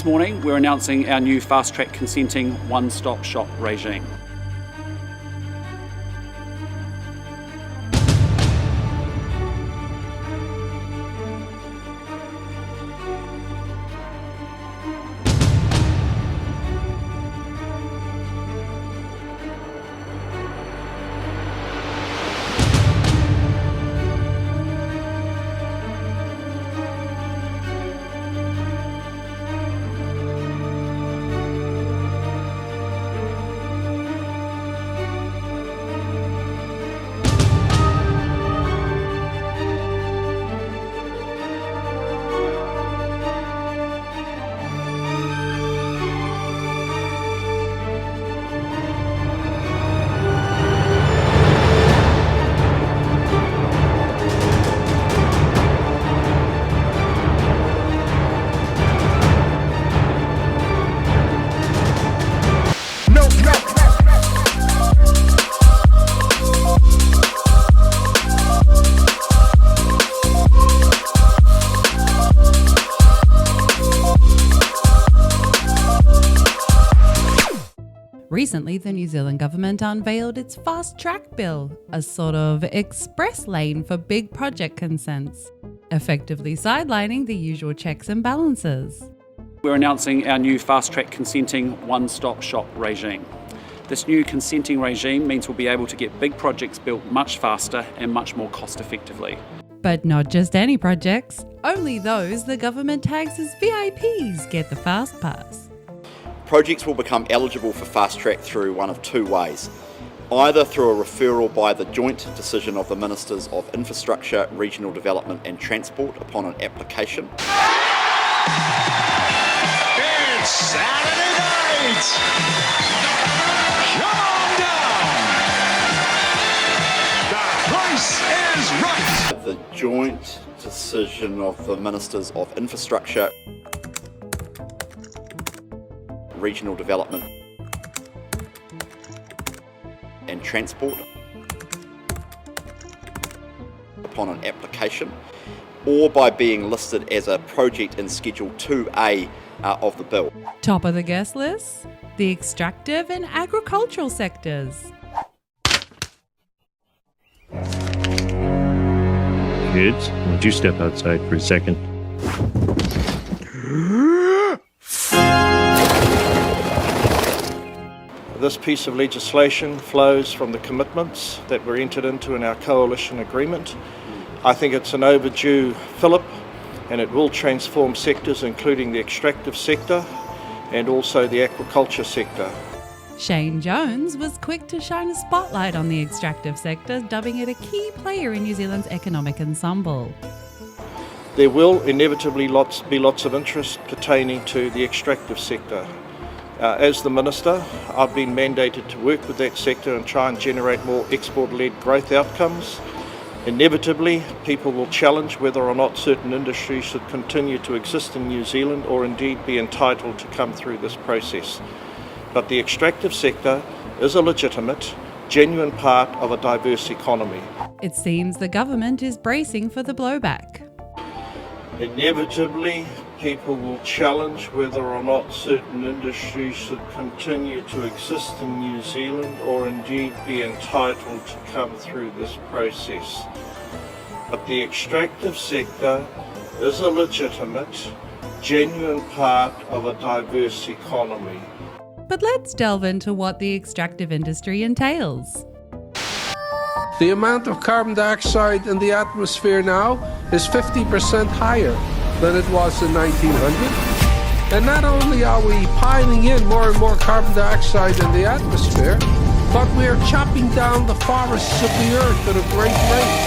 This morning we're announcing our new fast-track consenting one-stop shop regime. Recently, the New Zealand government unveiled its Fast Track Bill, a sort of express lane for big project consents, effectively sidelining the usual checks and balances. We're announcing our new fast-track consenting one-stop shop regime. This new consenting regime means we'll be able to get big projects built much faster and much more cost-effectively. But not just any projects, only those the government tags as VIPs get the fast pass. Projects will become eligible for fast track through one of two ways. Either through a referral by the joint decision of the Ministers of Infrastructure, Regional Development and Transport upon an application. It's Saturday night! Come on down! The price is right! The joint decision of the Ministers of Infrastructure, Regional Development and Transport upon an application, or by being listed as a project in Schedule 2A of the bill. Top of the guest list, the extractive and agricultural sectors. Kids, won't you step outside for a second? This piece of legislation flows from the commitments that were entered into in our coalition agreement. I think it's an overdue fillip, and it will transform sectors including the extractive sector and also the aquaculture sector. Shane Jones was quick to shine a spotlight on the extractive sector, dubbing it a key player in New Zealand's economic ensemble. There will inevitably be lots of interest pertaining to the extractive sector. As the Minister, I've been mandated to work with that sector and try and generate more export-led growth outcomes. Inevitably, people will challenge whether or not certain industries should continue to exist in New Zealand or indeed be entitled to come through this process. But the extractive sector is a legitimate, genuine part of a diverse economy. It seems the government is bracing for the blowback. Inevitably, people will challenge whether or not certain industries should continue to exist in New Zealand or indeed be entitled to come through this process. But the extractive sector is a legitimate, genuine part of a diverse economy. But let's delve into what the extractive industry entails. The amount of carbon dioxide in the atmosphere now is 50% higher than it was in 1900. And not only are we piling in more and more carbon dioxide in the atmosphere, but we are chopping down the forests of the earth at a great rate.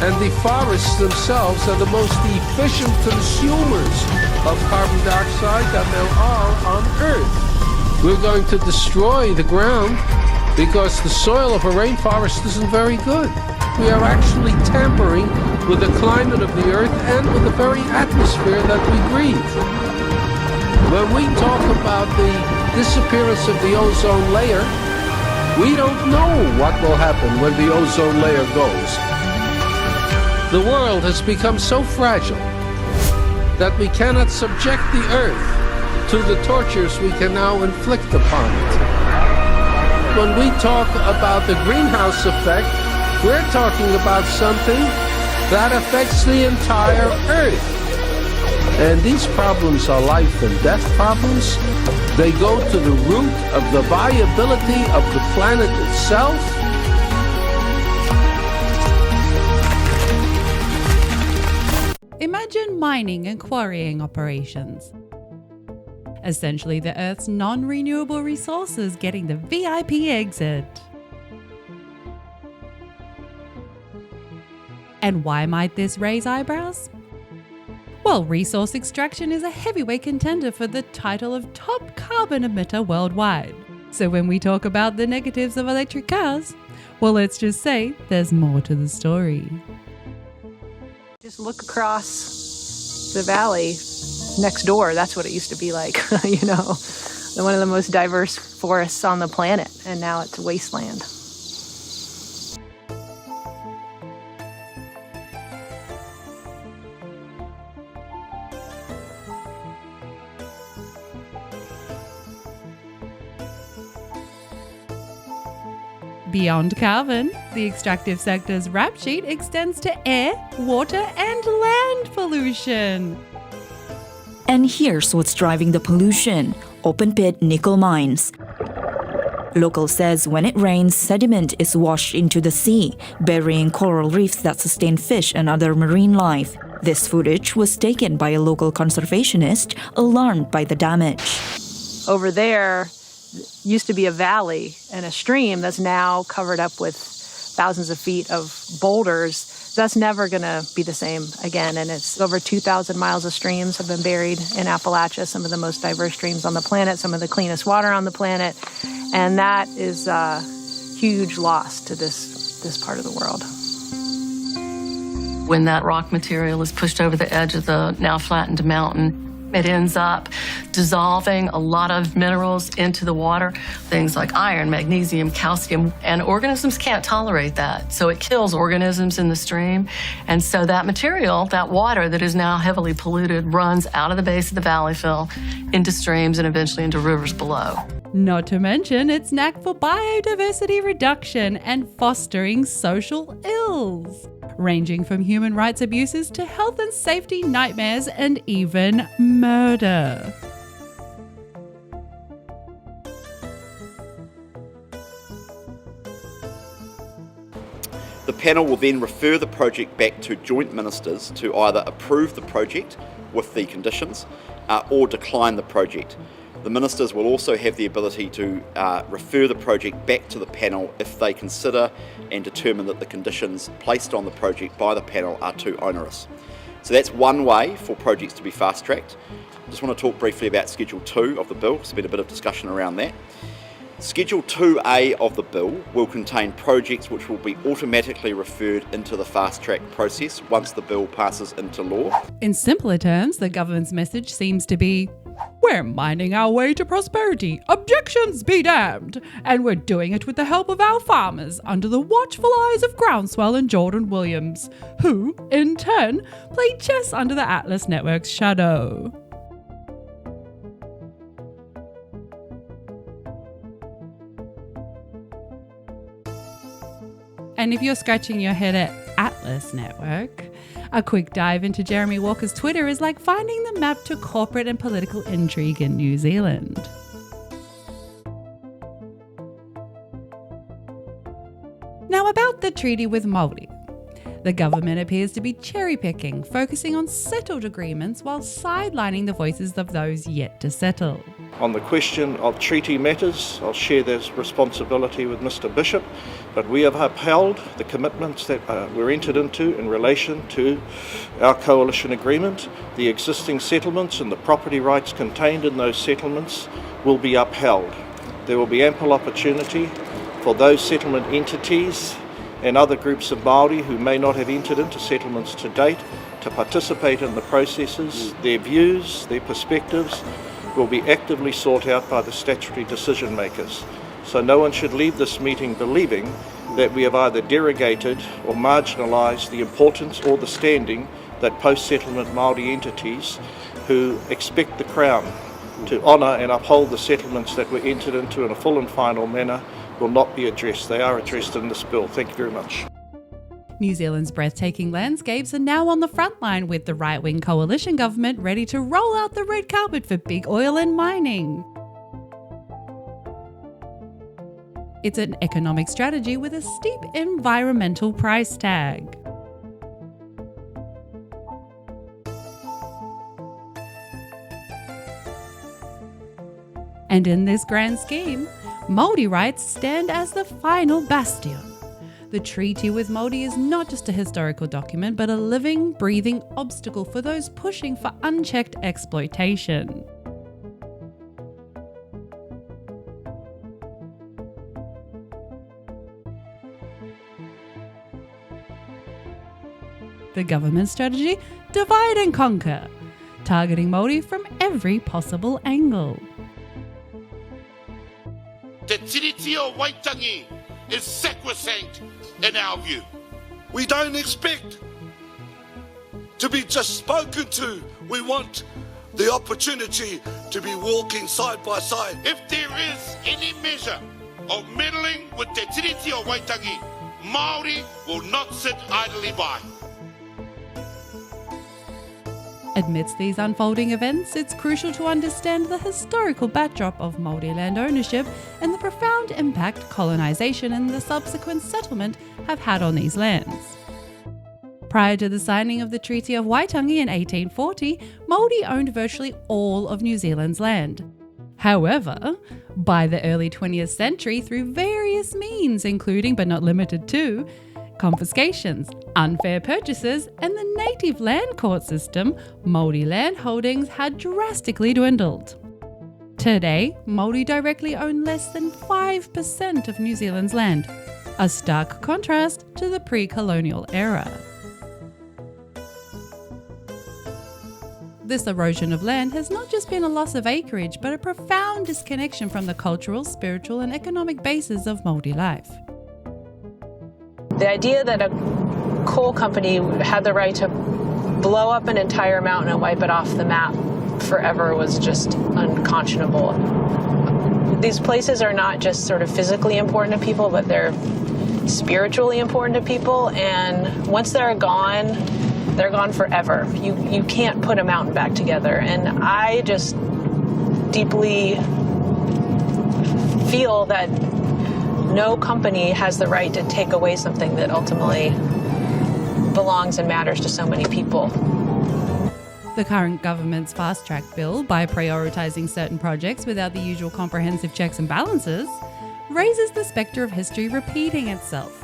And the forests themselves are the most efficient consumers of carbon dioxide that there are on Earth. We're going to destroy the ground because the soil of a rainforest isn't very good. We are actually tampering with the climate of the Earth and with the very atmosphere that we breathe. When we talk about the disappearance of the ozone layer, we don't know what will happen when the ozone layer goes. The world has become so fragile that we cannot subject the Earth to the tortures we can now inflict upon it. When we talk about the greenhouse effect, we're talking about something that affects the entire Earth. And these problems are life and death problems. They go to the root of the viability of the planet itself. Imagine mining and quarrying operations. Essentially, the Earth's non-renewable resources getting the VIP exit. And why might this raise eyebrows? Well, resource extraction is a heavyweight contender for the title of top carbon emitter worldwide. So when we talk about the negatives of electric cars, well, let's just say there's more to the story. Just look across the valley next door. That's what it used to be like, you know, one of the most diverse forests on the planet, and now it's a wasteland. Beyond carbon, the extractive sector's rap sheet extends to air, water, and land pollution. And here's what's driving the pollution: open-pit nickel mines. Local says when it rains, sediment is washed into the sea, burying coral reefs that sustain fish and other marine life. This footage was taken by a local conservationist, alarmed by the damage. Over there used to be a valley and a stream that's now covered up with thousands of feet of boulders. That's never going to be the same again. And it's over 2,000 miles of streams have been buried in Appalachia, some of the most diverse streams on the planet, some of the cleanest water on the planet. And that is a huge loss to this part of the world. When that rock material is pushed over the edge of the now flattened mountain, it ends up dissolving a lot of minerals into the water, things like iron, magnesium, calcium, and organisms can't tolerate that. So it kills organisms in the stream. And so that material, that water that is now heavily polluted, runs out of the base of the valley fill into streams and eventually into rivers below. Not to mention its knack for biodiversity reduction and fostering social ills, ranging from human rights abuses to health and safety nightmares and even murder. The panel will then refer the project back to joint ministers to either approve the project with the conditions or decline the project. The ministers will also have the ability to refer the project back to the panel if they consider and determine that the conditions placed on the project by the panel are too onerous. So that's one way for projects to be fast-tracked. I just want to talk briefly about Schedule 2 of the bill. There's been a bit of discussion around that. Schedule 2A of the bill will contain projects which will be automatically referred into the fast-track process once the bill passes into law. In simpler terms, the government's message seems to be, we're mining our way to prosperity, objections be damned, and we're doing it with the help of our farmers under the watchful eyes of Groundswell and Jordan Williams, who, in turn, play chess under the Atlas Network's shadow. And if you're scratching your head at Atlas Network, a quick dive into Jeremy Walker's Twitter is like finding the map to corporate and political intrigue in New Zealand. Now about the treaty with Māori. The government appears to be cherry-picking, focusing on settled agreements while sidelining the voices of those yet to settle. On the question of treaty matters, I'll share this responsibility with Mr. Bishop, but we have upheld the commitments that were entered into in relation to our coalition agreement. The existing settlements and the property rights contained in those settlements will be upheld. There will be ample opportunity for those settlement entities and other groups of Māori who may not have entered into settlements to date to participate in the processes. Their views, their perspectives will be actively sought out by the statutory decision makers. So no one should leave this meeting believing that we have either derogated or marginalised the importance or the standing that post-settlement Māori entities who expect the Crown to honour and uphold the settlements that were entered into in a full and final manner will not be addressed. They are addressed in this bill. Thank you very much. New Zealand's breathtaking landscapes are now on the front line, with the right-wing coalition government ready to roll out the red carpet for big oil and mining. It's an economic strategy with a steep environmental price tag. And in this grand scheme, Māori rights stand as the final bastion. The treaty with Māori is not just a historical document, but a living, breathing obstacle for those pushing for unchecked exploitation. The government strategy? Divide and conquer, targeting Māori from every possible angle. The Treaty of Waitangi is sacrosanct in our view. We don't expect to be just spoken to. We want the opportunity to be walking side by side. If there is any measure of meddling with the Treaty of Waitangi, Māori will not sit idly by. Amidst these unfolding events, it's crucial to understand the historical backdrop of Māori land ownership and the profound impact colonisation and the subsequent settlement have had on these lands. Prior to the signing of the Treaty of Waitangi in 1840, Māori owned virtually all of New Zealand's land. However, by the early 20th century, through various means, including but not limited to confiscations, unfair purchases, and the native land court system, Māori land holdings had drastically dwindled. Today, Māori directly own less than 5% of New Zealand's land, a stark contrast to the pre-colonial era. This erosion of land has not just been a loss of acreage, but a profound disconnection from the cultural, spiritual, and economic basis of Māori life. The idea that a coal company had the right to blow up an entire mountain and wipe it off the map forever was just unconscionable. These places are not just sort of physically important to people, but they're spiritually important to people, and once they're gone forever. You can't put a mountain back together, and I just deeply feel that no company has the right to take away something that ultimately belongs and matters to so many people. The current government's fast-track bill, by prioritising certain projects without the usual comprehensive checks and balances, raises the spectre of history repeating itself.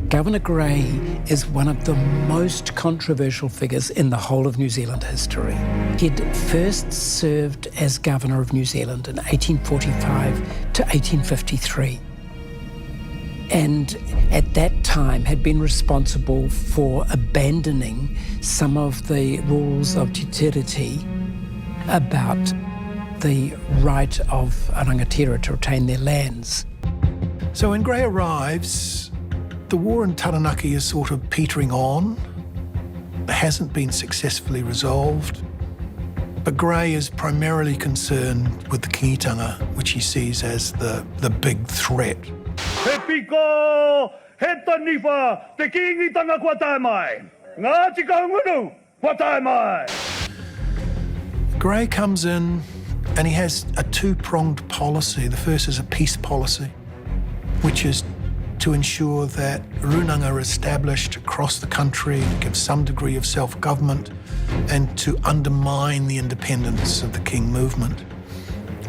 Governor Grey is one of the most controversial figures in the whole of New Zealand history. He'd first served as Governor of New Zealand in 1845 to 1853, and at that time had been responsible for abandoning some of the rules of Te Tiriti about the right of rangatira to retain their lands. So when Grey arrives, the war in Taranaki is sort of petering on. It hasn't been successfully resolved. But Grey is primarily concerned with the kingitanga, which he sees as the big threat. He piko, he taniwha, te kingitanga kua tae mai. Ngā tika hungunu, kua tae mai. Grey comes in and he has a two-pronged policy. The first is a peace policy, which is to ensure that runanga are established across the country, to give some degree of self-government, and to undermine the independence of the King movement.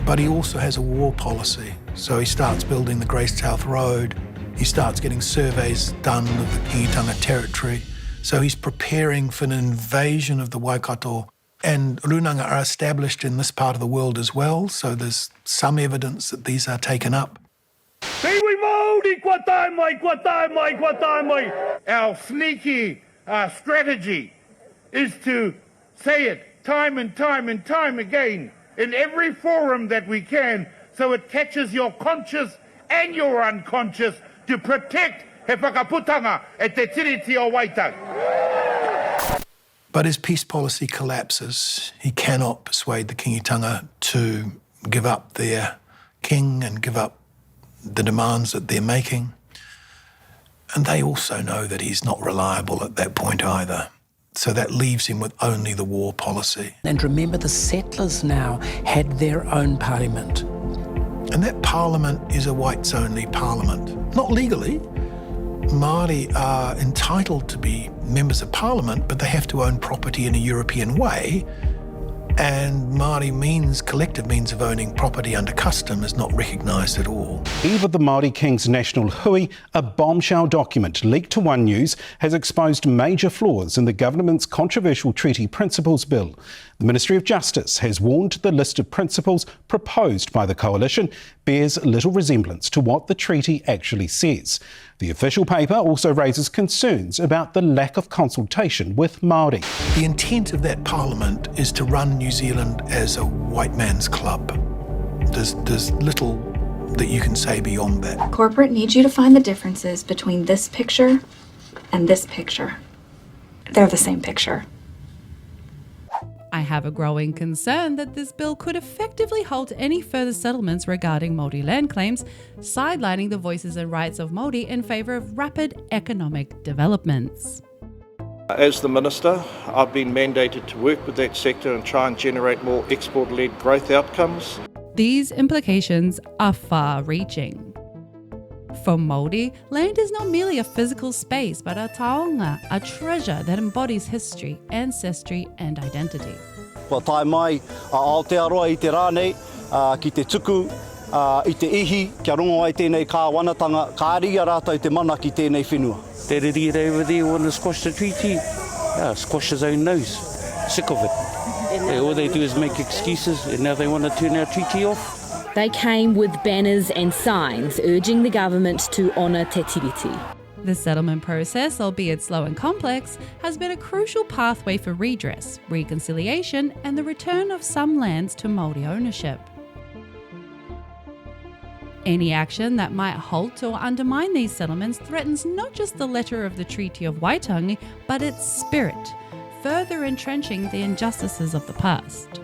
But he also has a war policy. So he starts building the Grey South Road, he starts getting surveys done of the kingitanga territory. So he's preparing for an invasion of the Waikato. And runanga are established in this part of the world as well, so there's some evidence that these are taken up. Our sneaky strategy is to say it time and time and time again in every forum that we can, so it catches your conscious and your unconscious, to protect he whakaputanga e te Treaty of Waitangi. But his peace policy collapses. He cannot persuade the kingitanga to give up their king and give up the demands that they're making. And they also know that he's not reliable at that point either. So that leaves him with only the war policy. And remember, the settlers now had their own parliament. And that parliament is a whites-only parliament. Not legally. Māori are entitled to be members of parliament, but they have to own property in a European way. And Māori collective means of owning property under custom is not recognised at all. Eve of the Māori King's national hui, a bombshell document leaked to One News has exposed major flaws in the government's controversial Treaty Principles Bill. The Ministry of Justice has warned the list of principles proposed by the coalition bears little resemblance to what the treaty actually says. The official paper also raises concerns about the lack of consultation with Māori. The intent of that parliament is to run New Zealand as a white man's club. There's little that you can say beyond that. Corporate needs you to find the differences between this picture and this picture. They're the same picture. I have a growing concern that this bill could effectively halt any further settlements regarding Māori land claims, sidelining the voices and rights of Māori in favour of rapid economic developments. As the Minister, I've been mandated to work with that sector and try and generate more export-led growth outcomes. These implications are far-reaching. For Māori, land is not merely a physical space, but a taonga, a treasure that embodies history, ancestry and identity. Wa tae mai a Aotearoa I te rānei, ki te tuku, I te ihi, kia rongo ai tēnei kāwanatanga, ka aria rātou te mana ki tēnei whenua. That idiot over there want to squash the treaty, squash his own nose, sick of it. All they do is make excuses and now they want to turn our treaty off. They came with banners and signs urging the government to honour te tiriti. The settlement process, albeit slow and complex, has been a crucial pathway for redress, reconciliation and the return of some lands to Māori ownership. Any action that might halt or undermine these settlements threatens not just the letter of the Treaty of Waitangi, but its spirit, further entrenching the injustices of the past.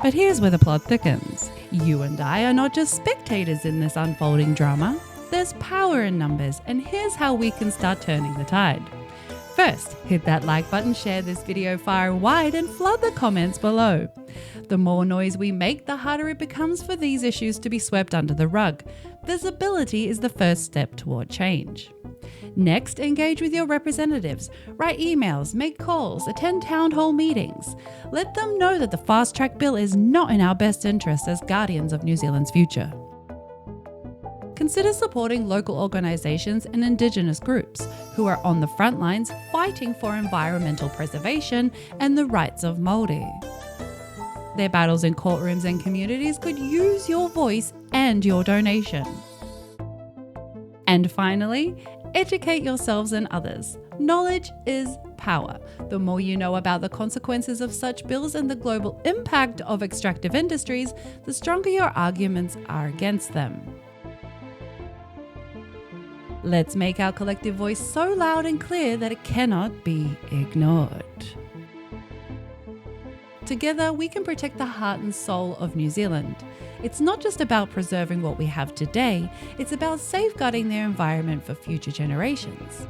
But here's where the plot thickens. You and I are not just spectators in this unfolding drama. There's power in numbers, and here's how we can start turning the tide. First, hit that like button, share this video far and wide, and flood the comments below. The more noise we make, the harder it becomes for these issues to be swept under the rug. Visibility is the first step toward change. Next, engage with your representatives. Write emails, make calls, attend town hall meetings. Let them know that the Fast Track Bill is not in our best interest as guardians of New Zealand's future. Consider supporting local organisations and indigenous groups who are on the front lines fighting for environmental preservation and the rights of Māori. Their battles in courtrooms and communities could use your voice and your donation. And finally, educate yourselves and others. Knowledge is power. The more you know about the consequences of such bills and the global impact of extractive industries, the stronger your arguments are against them. Let's make our collective voice so loud and clear that it cannot be ignored. Together, we can protect the heart and soul of New Zealand. It's not just about preserving what we have today, it's about safeguarding their environment for future generations.